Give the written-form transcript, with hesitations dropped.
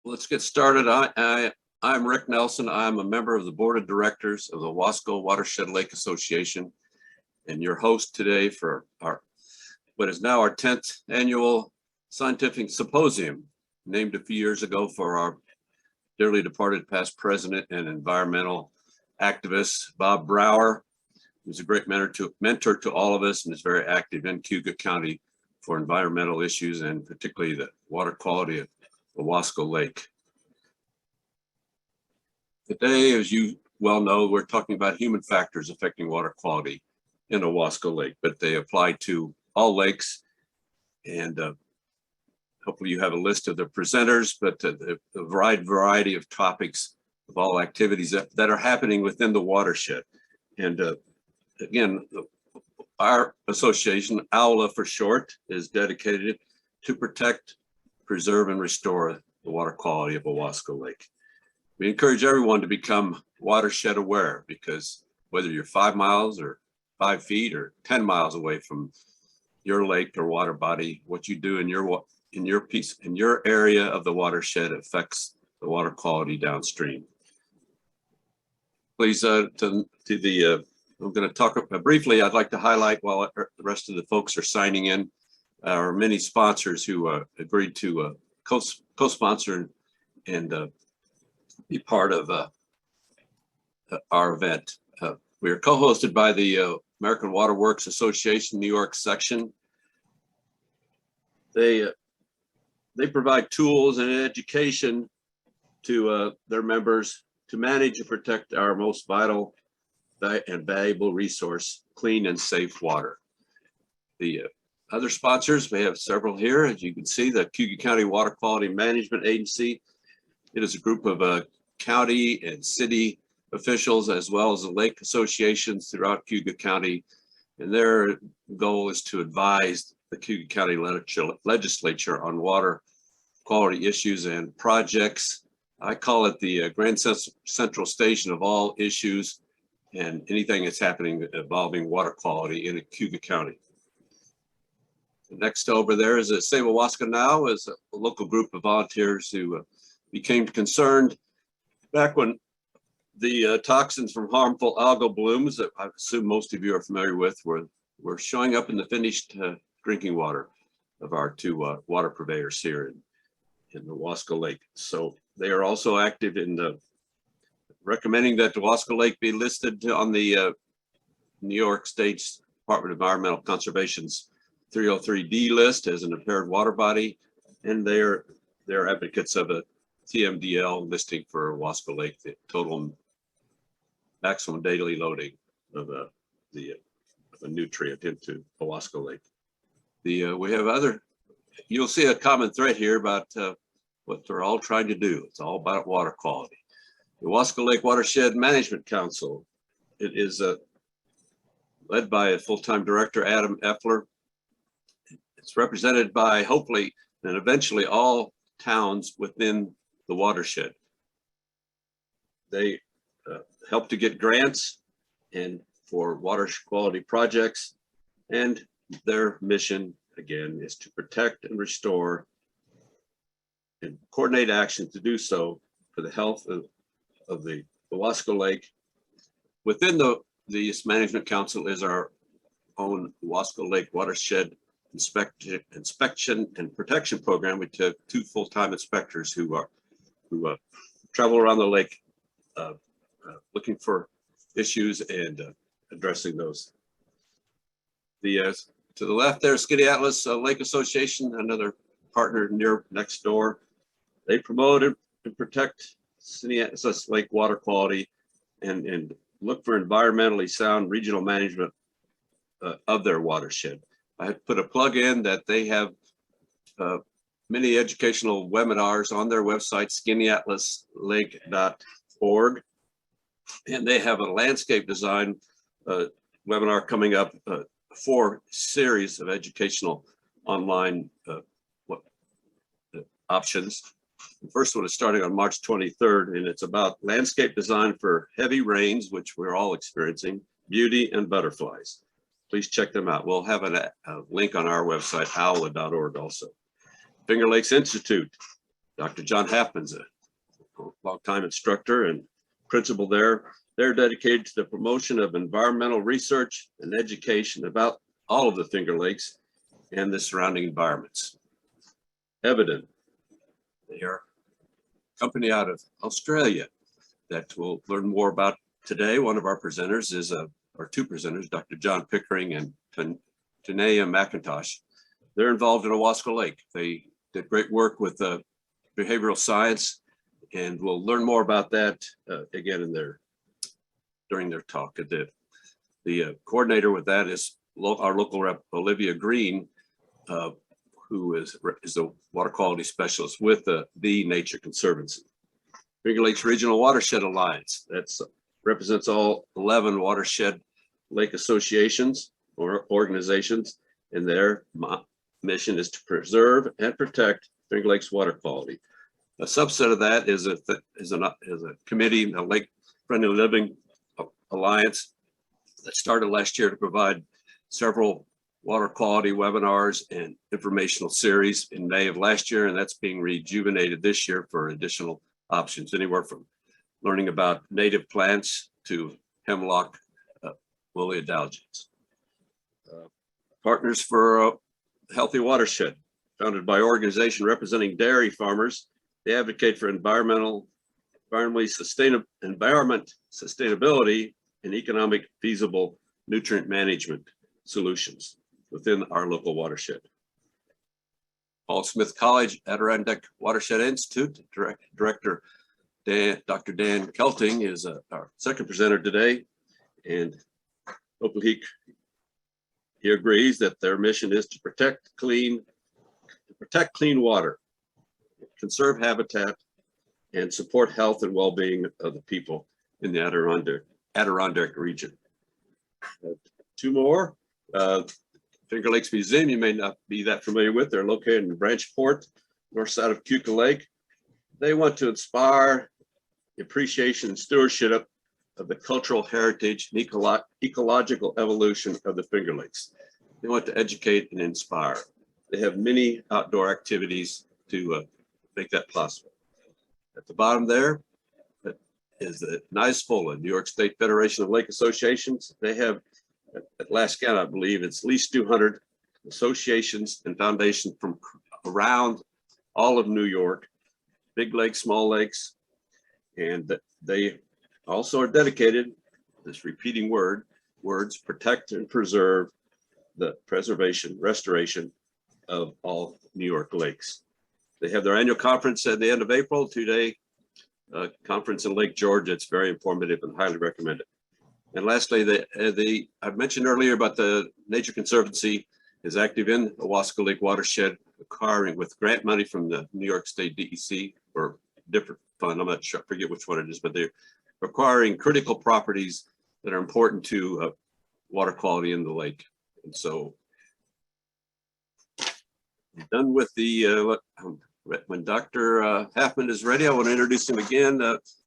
Let's get started. I'm Rick Nelson. I'm a member of the board of directors of the Wasco Watershed Lake Association and your host today for what is now our 10th annual scientific symposium, named a few years ago for our dearly departed past president and environmental activist, Bob Brower, who's a great mentor to all of us and is very active in Cayuga County for environmental issues and particularly the water quality of the Wasco Lake. Today, as you well know, we're talking about human factors affecting water quality in Wasco Lake, but they apply to all lakes. And hopefully you have a list of the presenters, but a variety of topics of all activities that are happening within the watershed. And again, our association, AWLA for short, is dedicated to protect, preserve, and restore the water quality of Wasco Lake. We encourage everyone to become watershed aware, because whether you're 5 miles or 5 feet or 10 miles away from your lake or water body, what you do in your area of the watershed affects the water quality downstream. Please, I'm going to talk briefly. I'd like to highlight, while the rest of the folks are signing in, our many sponsors who agreed to co-sponsor and be part of our event. We are co-hosted by the American Water Works Association New York section. They provide tools and education to their members to manage and protect our most vital and valuable resource, clean and safe water. The other sponsors, we have several here. As you can see, the Cayuga County Water Quality Management Agency. It is a group of county and city officials, as well as the lake associations throughout Cayuga County. And their goal is to advise the Cayuga County legislature on water quality issues and projects. I call it the Grand Central Station of all issues and anything that's happening involving water quality in Cayuga County. Next over there is Save Owasco Now, is a local group of volunteers who became concerned back when the toxins from harmful algal blooms that I assume most of you are familiar with were showing up in the finished drinking water of our two water purveyors here in the Wasco Lake. So they are also active in recommending that the Wasco Lake be listed on the New York State Department of Environmental Conservation's 303D list as an impaired water body, and they're advocates of a TMDL listing for Wasco Lake, the total maximum daily loading of a nutrient into Wasco Lake. We have you'll see a common thread here about what they're all trying to do. It's all about water quality. The Wasco Lake Watershed Management Council, it is led by a full-time director, Adam Effler. It's represented by, hopefully, and eventually all towns within the watershed. They help to get grants and for water quality projects, and their mission, again, is to protect and restore and coordinate action to do so for the health of the Wasco Lake. Within this management council is our own Wasco Lake Watershed inspection and protection program. We took 2 full-time inspectors who travel around the lake looking for issues and addressing those. To the left there, Skaneateles Lake Association, another partner next door. They promote and protect Skaneateles Lake water quality and look for environmentally sound regional management of their watershed. I had put a plug in that they have many educational webinars on their website, skaneateleslake.org. And they have a landscape design webinar coming up, 4 series of educational online options. The first one is starting on March 23rd, and it's about landscape design for heavy rains, which we're all experiencing, beauty, and butterflies. Please check them out. We'll have a link on our website, awla.org also. Finger Lakes Institute Dr. John Halfman's a longtime instructor and principal there. They're dedicated to the promotion of environmental research and education about all of the Finger Lakes and the surrounding environments. Evident, they are a company out of Australia that we'll learn more about today. One of our presenters is, or two presenters, Dr. John Pickering and Tanea McIntosh. They're involved in Owasco Lake. They did great work with behavioral science, and we'll learn more about that again in during their talk. The coordinator with that is our local rep, Olivia Green, who is the water quality specialist with the Nature Conservancy. Finger Lakes Regional Watershed Alliance, that represents all 11 watershed lake associations or organizations, and their mission is to preserve and protect Finger Lakes water quality. A subset of that is a committee, a Lake Friendly Living Alliance, that started last year to provide several water quality webinars and informational series in May of last year, and that's being rejuvenated this year for additional options, anywhere from learning about native plants to hemlock woolly adelgids. Partners for a Healthy Watershed, founded by an organization representing dairy farmers. They advocate for environmental sustainability and economic feasible nutrient management solutions within our local watershed. Paul Smith College Adirondack Watershed Institute Director Dr. Dan Kelting is our second presenter today, and hopefully he agrees that their mission is to protect clean water, conserve habitat, and support health and well-being of the people in the Adirondack region. Two more. Finger Lakes Museum, you may not be that familiar with. They're located in Branchport, north side of Keuka Lake. They want to inspire the appreciation and stewardship of the cultural heritage and ecological evolution of the Finger Lakes. They want to educate and inspire. They have many outdoor activities to make that possible. At the bottom there is the NYSFOLA, New York State Federation of Lake Associations. They have, at last count, I believe it's at least 200 associations and foundations from around all of New York, big lakes, small lakes, and they also are dedicated, this repeating words, protect and preserve the preservation, restoration of all New York lakes. They have their annual conference at the end of April, 2-day conference in Lake George. It's very informative and highly recommended. And lastly, I mentioned earlier about the Nature Conservancy is active in the Owasco Lake watershed, acquiring with grant money from the New York State DEC or different fund. I'm not sure, I forget which one it is, but they're acquiring critical properties that are important to water quality in the lake. And so I'm done with the, when Dr. Halfman is ready, I want to introduce him again.